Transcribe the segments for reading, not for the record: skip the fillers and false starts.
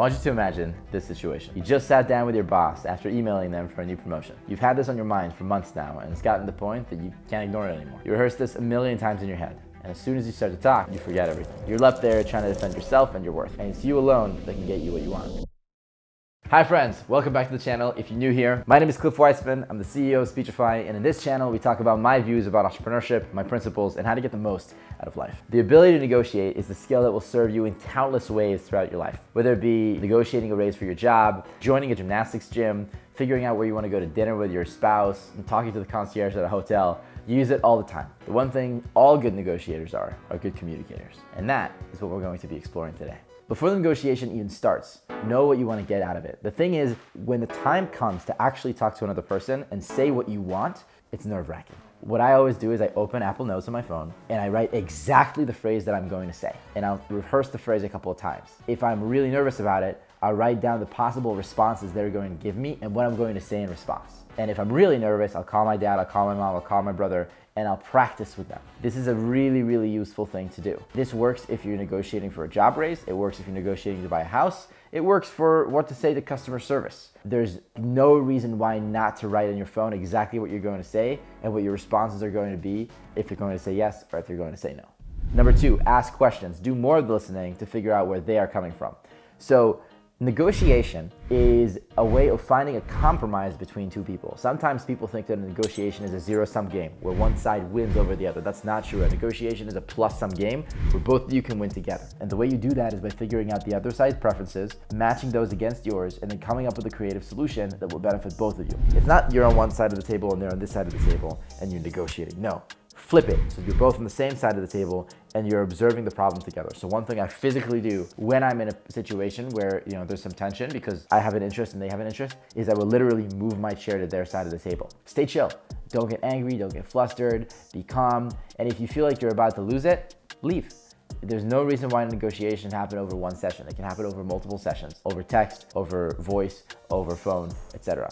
want you to imagine this situation. You just sat down with your boss after emailing them for a new promotion. You've had this on your mind for months now, and it's gotten to the point that you can't ignore it anymore. You rehearse this a million times in your head, and as soon as you start to talk, you forget everything. You're left there trying to defend yourself and your worth, and it's you alone that can get you what you want. Hi friends, welcome back to the channel. If you're new here, my name is Cliff Weitzman. I'm the CEO of Speechify, and in this channel, we talk about my views about entrepreneurship, my principles, and how to get the most out of life. The ability to negotiate is the skill that will serve you in countless ways throughout your life. Whether it be negotiating a raise for your job, joining a gymnastics gym, figuring out where you want to go to dinner with your spouse, and talking to the concierge at a hotel, you use it all the time. The one thing all good negotiators are good communicators. And that is what we're going to be exploring today. Before the negotiation even starts, know what you want to get out of it. The thing is, when the time comes to actually talk to another person and say what you want, it's nerve-wracking. What I always do is I open Apple Notes on my phone and I write exactly the phrase that I'm going to say. And I'll rehearse the phrase a couple of times. If I'm really nervous about it, I'll write down the possible responses they're going to give me and what I'm going to say in response. And if I'm really nervous, I'll call my dad, I'll call my mom, I'll call my brother, and I'll practice with them. This is a really, really useful thing to do. This works if you're negotiating for a job raise. It works if you're negotiating to buy a house. It works for what to say to customer service. There's no reason why not to write on your phone exactly what you're going to say and what your responses are going to be if you're going to say yes or if you're going to say no. Number 2, ask questions. Do more of the listening to figure out where they are coming from. So negotiation is a way of finding a compromise between two people. Sometimes people think that a negotiation is a zero-sum game where one side wins over the other. That's not true. A negotiation is a plus-sum game where both of you can win together. And the way you do that is by figuring out the other side's preferences, matching those against yours, and then coming up with a creative solution that will benefit both of you. It's not you're on one side of the table and they're on this side of the table and you're negotiating. No. Flip it. So you're both on the same side of the table and you're observing the problem together. So one thing I physically do when I'm in a situation where there's some tension because I have an interest and they have an interest is I will literally move my chair to their side of the table. Stay chill. Don't get angry. Don't get flustered. Be calm. And if you feel like you're about to lose it, leave. There's no reason why a negotiation happen over one session. It can happen over multiple sessions, over text, over voice, over phone, etc.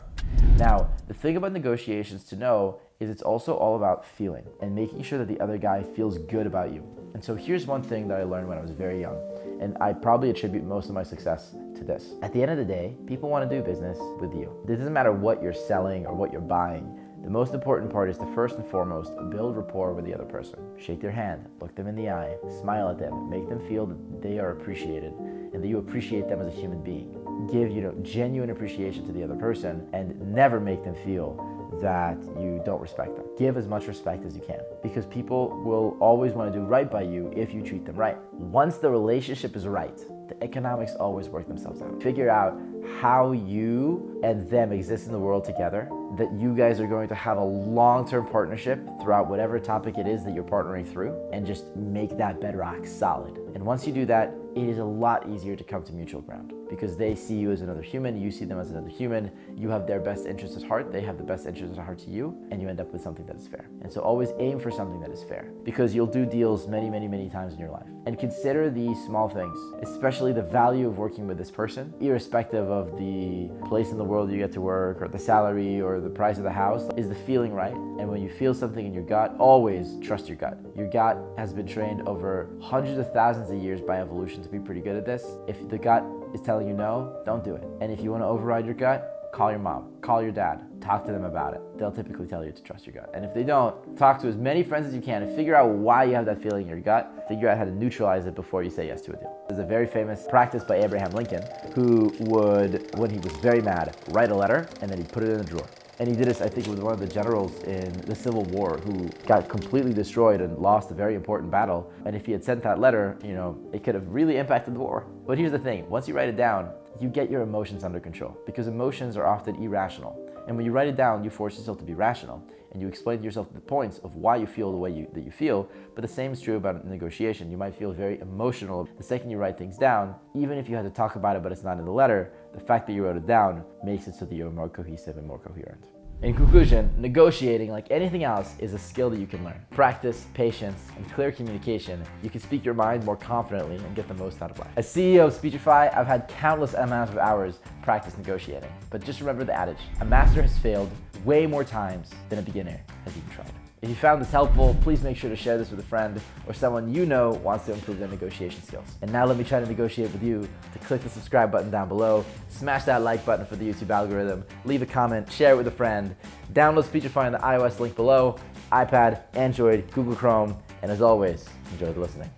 Now, the thing about negotiations to know is it's also all about feeling and making sure that the other guy feels good about you. And so here's one thing that I learned when I was very young, and I probably attribute most of my success to this. At the end of the day, people want to do business with you. It doesn't matter what you're selling or what you're buying. The most important part is to first and foremost build rapport with the other person. Shake their hand, look them in the eye, smile at them, make them feel that they are appreciated and that you appreciate them as a human being. Give genuine appreciation to the other person and never make them feel that you don't respect them. Give as much respect as you can because people will always want to do right by you if you treat them right. Once the relationship is right, the economics always work themselves out. Figure out how you and them exist in the world together, that you guys are going to have a long-term partnership throughout whatever topic it is that you're partnering through, and just make that bedrock solid. And once you do that, it is a lot easier to come to mutual ground because they see you as another human, you see them as another human, you have their best interests at heart, they have the best interests at heart to you, and you end up with something that is fair. And so always aim for something that is fair because you'll do deals many, many, many times in your life. And consider these small things, especially the value of working with this person, irrespective of the place in the world you get to work or the salary or the price of the house. Is the feeling right? And when you feel something in your gut, always trust your gut. Your gut has been trained over hundreds of thousands of years by evolution to be pretty good at this. If the gut is telling you no, don't do it. And if you want to override your gut, call your mom, call your dad, talk to them about it. They'll typically tell you to trust your gut. And if they don't, talk to as many friends as you can and figure out why you have that feeling in your gut. Figure out how to neutralize it before you say yes to a deal. There's a very famous practice by Abraham Lincoln who would, when he was very mad, write a letter and then he'd put it in a drawer. And he did this, I think, with one of the generals in the Civil War who got completely destroyed and lost a very important battle. And if he had sent that letter, it could have really impacted the war. But here's the thing, once you write it down, you get your emotions under control because emotions are often irrational. And when you write it down, you force yourself to be rational and you explain to yourself the points of why you feel the way that you feel. But the same is true about negotiation. You might feel very emotional the second you write things down. Even if you had to talk about it but it's not in the letter, the fact that you wrote it down makes it so that you're more cohesive and more coherent. In conclusion, negotiating, like anything else, is a skill that you can learn. Practice, patience, and clear communication, you can speak your mind more confidently and get the most out of life. As CEO of Speechify, I've had countless amounts of hours practice negotiating. But just remember the adage, a master has failed way more times than a beginner has even tried. If you found this helpful, please make sure to share this with a friend or someone you know wants to improve their negotiation skills. And now let me try to negotiate with you. To click the subscribe button down below, smash that like button for the YouTube algorithm, leave a comment, share it with a friend, download Speechify on the iOS link below, iPad, Android, Google Chrome, and as always, enjoy the listening.